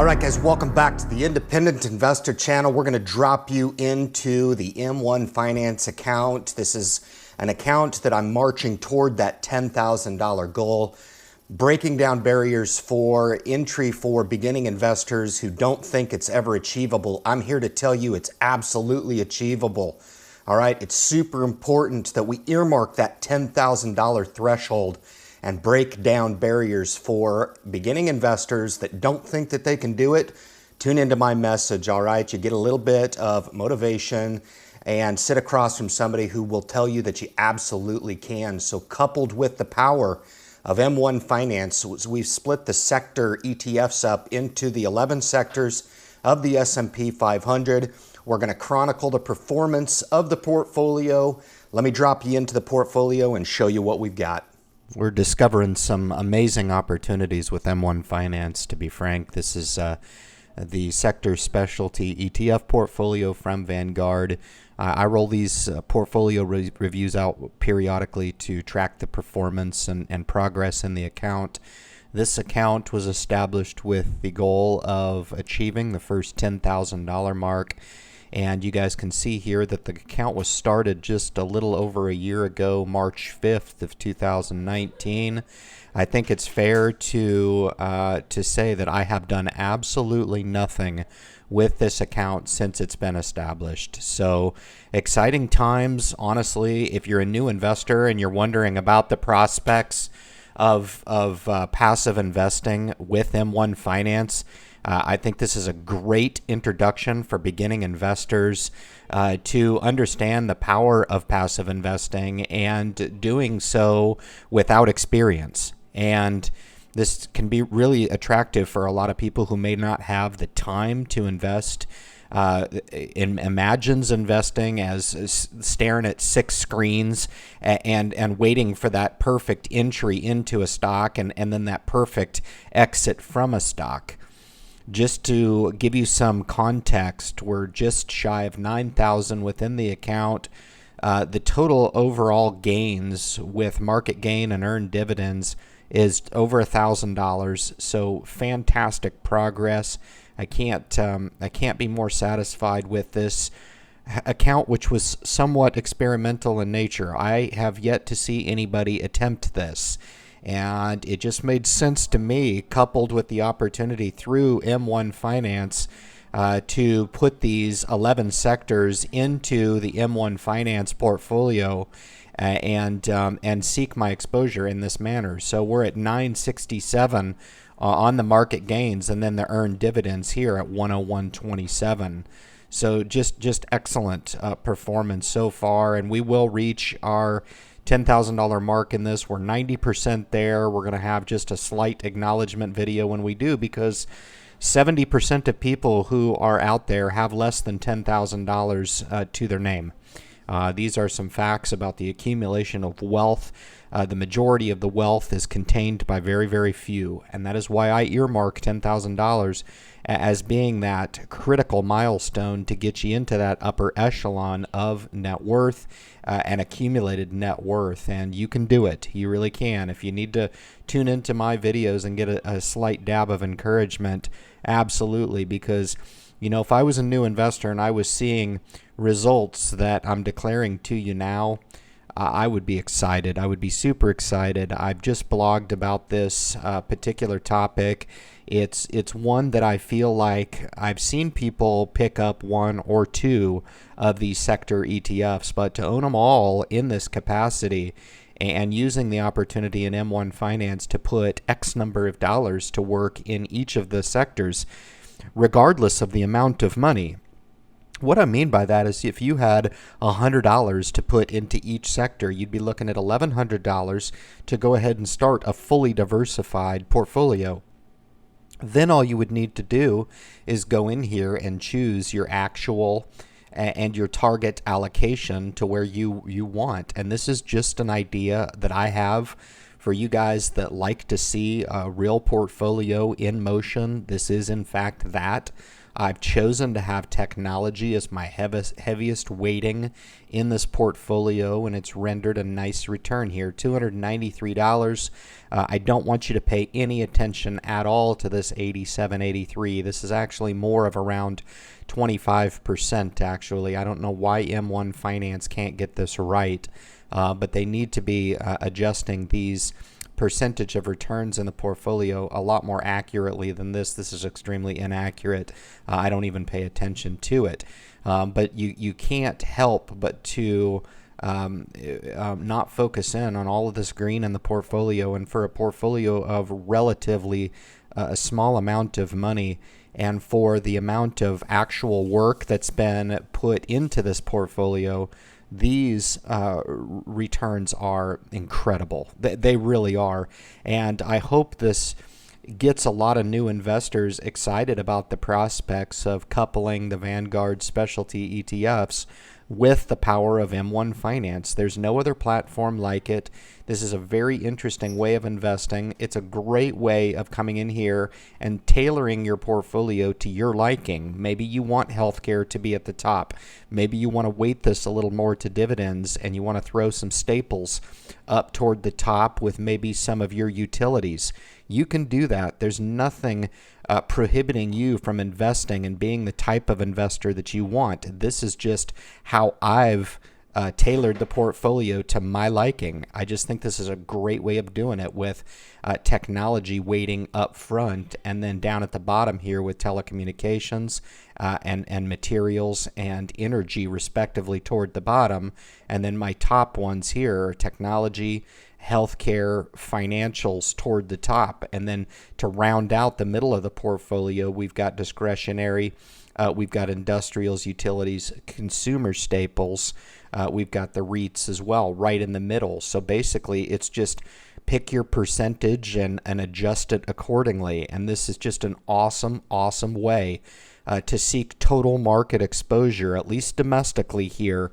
All right, guys, welcome back to the Independent Investor Channel. We're going to drop you into the M1 Finance account. This is an account that I'm marching toward that $10,000 goal, breaking down barriers for entry for beginning investors who don't think it's ever achievable. I'm here to tell you it's absolutely achievable. All right, it's super important that we earmark that $10,000 threshold and break down barriers for beginning investors that don't think that they can do it. Tune into my message, all right? You get a little bit of motivation and sit across from somebody who will tell you that you absolutely can. So coupled with the power of M1 Finance, we've split the sector ETFs up into the 11 sectors of the S&P 500. We're going to chronicle the performance of the portfolio. Let me drop you into the portfolio and show you what we've got. We're discovering some amazing opportunities with M1 Finance, to be frank. This is the sector specialty ETF portfolio from Vanguard. I roll these portfolio reviews out periodically to track the performance and progress in the account. This account was established with the goal of achieving the first $10,000 mark. And you guys can see here that the account was started just a little over a year ago, March 5th of 2019. I think it's fair to say that I have done absolutely nothing with this account since it's been established. So exciting times, honestly. If you're a new investor and you're wondering about the prospects of passive investing with M1 Finance, I think this is a great introduction for beginning investors to understand the power of passive investing and doing so without experience. And this can be really attractive for a lot of people who may not have the time to invest. Imagines investing as staring at 6 screens and waiting for that perfect entry into a stock and then that perfect exit from a stock. Just to give you some context, we're just shy of 9,000 within the account. The total overall gains with market gain and earned dividends is over $1,000. So fantastic progress. I can't be more satisfied with this account, which was somewhat experimental in nature. I have yet to see anybody attempt this. And it just made sense to me, coupled with the opportunity through M1 Finance to put these 11 sectors into the M1 Finance portfolio and seek my exposure in this manner. So we're at 967 on the market gains, and then the earned dividends here at 101.27. So just excellent performance so far, and we will reach our $10,000 mark in this. We're 90% there. We're going to have just a slight acknowledgement video when we do, because 70% of people who are out there have less than $10,000 to their name. These are some facts about the accumulation of wealth. The majority of the wealth is contained by very, very few, and that is why I earmark $10,000 as being that critical milestone to get you into that upper echelon of net worth and accumulated net worth. And you can do it. You really can. If you need to tune into my videos and get a slight dab of encouragement, absolutely, because if I was a new investor and I was seeing results that I'm declaring to you now, I would be excited. I would be super excited. I've just blogged about this particular topic. It's one that I feel like I've seen people pick up 1 or 2 of these sector ETFs, but to own them all in this capacity and using the opportunity in M1 Finance to put X number of dollars to work in each of the sectors, regardless of the amount of money. What I mean by that is if you had $100 to put into each sector, you'd be looking at $1,100 to go ahead and start a fully diversified portfolio. Then all you would need to do is go in here and choose your actual and your target allocation to where you want. And this is just an idea that I have for you guys that like to see a real portfolio in motion. This is in fact that. I've chosen to have technology as my heaviest weighting in this portfolio, and it's rendered a nice return here, $293. I don't want you to pay any attention at all to this 87, 83. This is actually more of around 25% actually. I don't know why M1 Finance can't get this right, but they need to be adjusting these percentage of returns in the portfolio a lot more accurately than this. This is extremely inaccurate. I don't even pay attention to it. But you can't help but to not focus in on all of this green in the portfolio. And for a portfolio of relatively a small amount of money, and for the amount of actual work that's been put into this portfolio, these returns are incredible. They really are. And I hope this gets a lot of new investors excited about the prospects of coupling the Vanguard specialty ETFs with the power of M1 Finance. There's no other platform like it. This is a very interesting way of investing. It's a great way of coming in here and tailoring your portfolio to your liking. Maybe you want healthcare to be at the top. Maybe you want to weight this a little more to dividends, and you want to throw some staples up toward the top with maybe some of your utilities. You can do that. There's nothing prohibiting you from investing and being the type of investor that you want. This is just how I've tailored the portfolio to my liking. I just think this is a great way of doing it, with technology weighting up front, and then down at the bottom here with telecommunications and materials and energy respectively toward the bottom. And then my top ones here are technology, healthcare, financials toward the top. And then to round out the middle of the portfolio, we've got discretionary, we've got industrials, utilities, consumer staples. We've got the REITs as well right in the middle. So basically it's just pick your percentage and adjust it accordingly. And this is just an awesome, awesome way to seek total market exposure, at least domestically here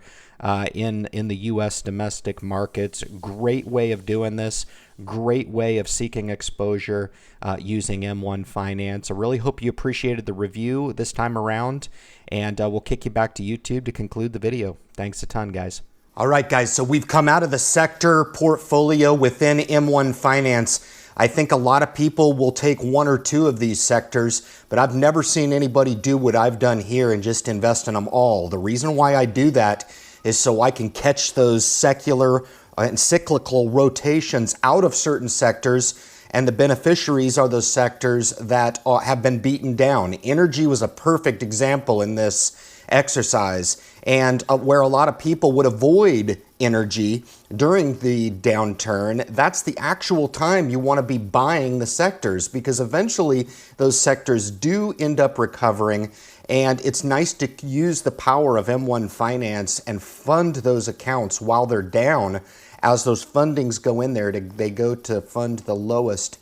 in the U.S. domestic markets. Great way of doing this. Great way of seeking exposure using M1 Finance. I really hope you appreciated the review this time around, and we'll kick you back to YouTube to conclude the video. Thanks a ton, guys. All right, guys, so we've come out of the sector portfolio within M1 Finance. I think a lot of people will take one or two of these sectors, but I've never seen anybody do what I've done here and just invest in them all. The reason why I do that is so I can catch those secular and cyclical rotations out of certain sectors, and the beneficiaries are those sectors that have been beaten down. Energy was a perfect example in this exercise, and where a lot of people would avoid energy during the downturn, that's the actual time you want to be buying the sectors, because eventually those sectors do end up recovering. And it's nice to use the power of M1 Finance and fund those accounts while they're down. As those fundings go in there, they go to fund the lowest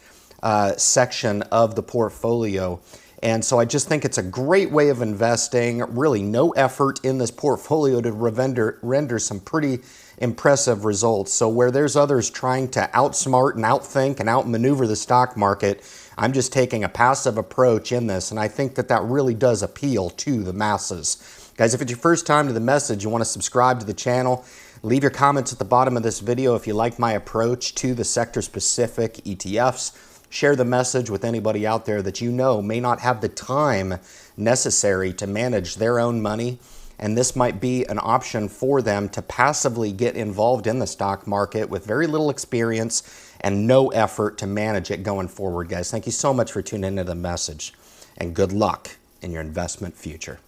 section of the portfolio. And so I just think it's a great way of investing. Really no effort in this portfolio to render some pretty impressive results. So where there's others trying to outsmart and outthink and outmaneuver the stock market, I'm just taking a passive approach in this, and I think that that really does appeal to the masses. Guys, if it's your first time to the message, you want to subscribe to the channel, leave your comments at the bottom of this video if you like my approach to the sector-specific ETFs. Share the message with anybody out there that you know may not have the time necessary to manage their own money, and this might be an option for them to passively get involved in the stock market with very little experience and no effort to manage it going forward, guys. Thank you so much for tuning into the message, and good luck in your investment future.